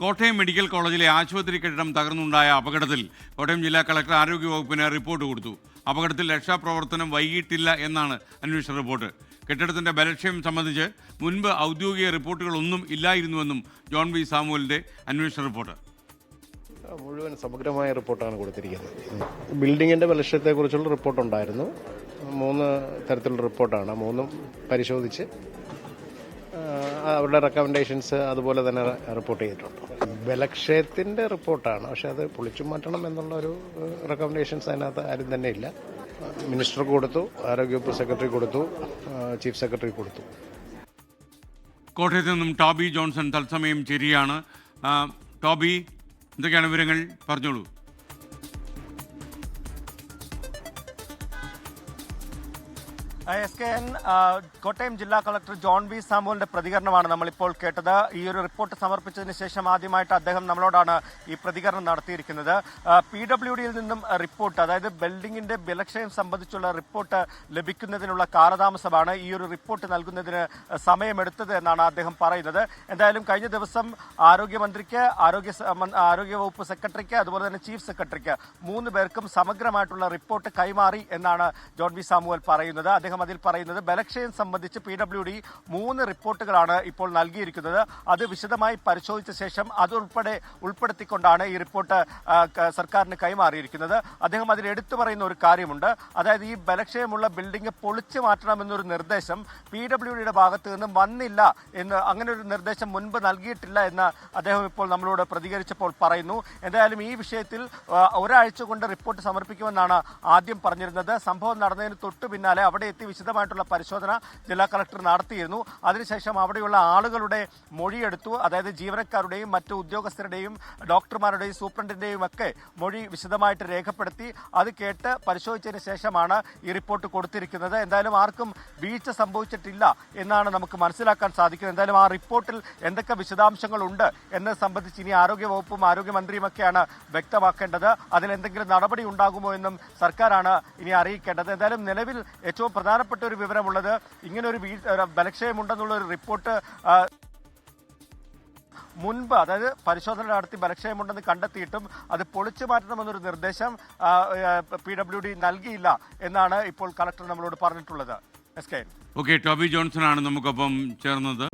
Kottayam medical കോളേജിലെ ആശുപത്രി കെട്ടിടം തകർന്നുണ്ടായ അപകടത്തിൽ കോട്ടയം ജില്ലാ കളക്ടർ ആരോഗ്യവകുപ്പിന് റിപ്പോർട്ട് കൊടുത്തു. അപകടത്തിൽ രക്ഷാപ്രവർത്തനം വൈകിട്ടില്ല എന്നാണ് അന്വേഷണ റിപ്പോർട്ട്. കെട്ടിടത്തിന്റെ ബലക്ഷയം സംബന്ധിച്ച് മുൻപ് ഔദ്യോഗിക റിപ്പോർട്ടുകളൊന്നും ഇല്ലായിരുന്നുവെന്നും ജോൺ വി സാമുവലിന്റെ അന്വേഷണ റിപ്പോർട്ട്. മുഴുവൻ സമഗ്രമായ റിപ്പോർട്ടാണ് കൊടുത്തിരിക്കുന്നത്. ബിൽഡിങ്ങിൻ്റെ ബലക്ഷയത്തെക്കുറിച്ചുള്ള റിപ്പോർട്ടുണ്ടായിരുന്നു. 3 തരത്തിലുള്ള റിപ്പോർട്ടാണ്. 3ഉം പരിശോധിച്ച് അവരുടെ റെക്കമെൻഡേഷൻസ് അതുപോലെ തന്നെ റിപ്പോർട്ട് ചെയ്തിട്ടുണ്ട്. ബലക്ഷയത്തിൻ്റെ റിപ്പോർട്ടാണ്, പക്ഷെ അത് പൊളിച്ചു മാറ്റണം എന്നുള്ളൊരു റെക്കമെൻഡേഷൻസ് അതിനകത്ത് ആരും തന്നെ ഇല്ല. മിനിസ്റ്റർക്ക് കൊടുത്തു, ആരോഗ്യവകുപ്പ് സെക്രട്ടറി കൊടുത്തു, ചീഫ് സെക്രട്ടറി കൊടുത്തു. കോട്ടയത്ത് നിന്നും ടോബി ജോൺസൺ തത്സമയം ചേരുകയാണ്. ടോബി, എന്തൊക്കെയാണ് വിവരങ്ങൾ? പറഞ്ഞോളൂ. SKN കോട്ടയം ജില്ലാ കളക്ടർ ജോൺ വി സാമുവലിന്റെ പ്രതികരണമാണ് നമ്മളിപ്പോൾ കേട്ടത്. ഈ ഒരു റിപ്പോർട്ട് സമർപ്പിച്ചതിന് ശേഷം ആദ്യമായിട്ട് അദ്ദേഹം നമ്മളോടാണ് ഈ പ്രതികരണം നടത്തിയിരിക്കുന്നത്. PWDയിൽ നിന്നും റിപ്പോർട്ട്, അതായത് ബിൽഡിംഗിന്റെ ബലക്ഷയം സംബന്ധിച്ചുള്ള റിപ്പോർട്ട് ലഭിക്കുന്നതിനുള്ള കാലതാമസമാണ് ഈ ഒരു റിപ്പോർട്ട് നൽകുന്നതിന് സമയമെടുത്തത് എന്നാണ് അദ്ദേഹം പറയുന്നത്. എന്തായാലും കഴിഞ്ഞ ദിവസം ആരോഗ്യമന്ത്രിക്ക്, ആരോഗ്യവകുപ്പ് സെക്രട്ടറിക്ക്, അതുപോലെ തന്നെ ചീഫ് സെക്രട്ടറിക്ക് 3 പേർക്കും സമഗ്രമായിട്ടുള്ള റിപ്പോർട്ട് കൈമാറി എന്നാണ് ജോൺ വി സാമുവൽ പറയുന്നത്. അദ്ദേഹം അതിൽ പറയുന്നത് ബലക്ഷയം സംബന്ധിച്ച് PWD 3 റിപ്പോർട്ടുകളാണ് ഇപ്പോൾ നൽകിയിരിക്കുന്നത്. അത് വിശദമായി പരിശോധിച്ച ശേഷം ഉൾപ്പെടുത്തിക്കൊണ്ടാണ് ഈ റിപ്പോർട്ട് സർക്കാരിന് കൈമാറിയിരിക്കുന്നത്. അദ്ദേഹം അതിൽ എടുത്തു പറയുന്ന ഒരു കാര്യമുണ്ട്. അതായത് ഈ ബലക്ഷയമുള്ള ബിൽഡിംഗ് പൊളിച്ചു മാറ്റണമെന്നൊരു നിർദ്ദേശം PWDയുടെ ഭാഗത്ത് നിന്നും വന്നില്ല എന്ന്, അങ്ങനെ ഒരു നിർദ്ദേശം മുൻപ് നൽകിയിട്ടില്ല എന്ന് അദ്ദേഹം ഇപ്പോൾ നമ്മളോട് പ്രതികരിച്ചപ്പോൾ പറയുന്നു. എന്തായാലും ഈ വിഷയത്തിൽ ഒരാഴ്ച കൊണ്ട് റിപ്പോർട്ട് സമർപ്പിക്കുമെന്നാണ് ആദ്യം പറഞ്ഞിരുന്നത്. സംഭവം നടന്നതിന് തൊട്ടു പിന്നാലെ അവിടെ എത്തി വിശദമായിട്ടുള്ള പരിശോധന ജില്ലാ കളക്ടർ നടത്തിയിരുന്നു. അതിനുശേഷം അവിടെയുള്ള ആളുകളുടെ മൊഴിയെടുത്തു. അതായത് ജീവനക്കാരുടെയും മറ്റു ഉദ്യോഗസ്ഥരുടെയും ഡോക്ടർമാരുടെയും സൂപ്രണ്ടിന്റെയും ഒക്കെ മൊഴി വിശദമായിട്ട് രേഖപ്പെടുത്തി അത് കേട്ട് പരിശോധിച്ചതിന് ശേഷമാണ് ഈ റിപ്പോർട്ട് കൊടുത്തിരിക്കുന്നത്. എന്തായാലും ആർക്കും വീഴ്ച സംഭവിച്ചിട്ടില്ല എന്നാണ് നമുക്ക് മനസ്സിലാക്കാൻ സാധിക്കുന്നത്. എന്തായാലും ആ റിപ്പോർട്ടിൽ എന്തൊക്കെ വിശദാംശങ്ങളുണ്ട് എന്നത് സംബന്ധിച്ച് ഇനി ആരോഗ്യവകുപ്പും ആരോഗ്യമന്ത്രിയുമൊക്കെയാണ് വ്യക്തമാക്കേണ്ടത്. അതിലെന്തെങ്കിലും നടപടി ഉണ്ടാകുമോ എന്നും സർക്കാരാണ് ഇനി അറിയിക്കേണ്ടത്. എന്തായാലും നിലവിൽ ഏറ്റവും പ്രധാനപ്പെട്ട ഒരു വിവരമുള്ളത്, ഇങ്ങനെ ഒരു ബലക്ഷയമുണ്ടെന്നുള്ള ഒരു റിപ്പോർട്ട് മുൻപ്, അതായത് പരിശോധന നടത്തി ബലക്ഷയമുണ്ടെന്ന് കണ്ടെത്തിയിട്ടും അത് പൊളിച്ചു മാറ്റണമെന്നൊരു നിർദ്ദേശം PWD നൽകിയില്ല എന്നാണ് ഇപ്പോൾ കളക്ടർ നമ്മളോട് പറഞ്ഞിട്ടുള്ളത്. ഓക്കെ, ടോബി ജോൺസൺ ആണ് നമുക്കൊപ്പം ചേർന്നത്.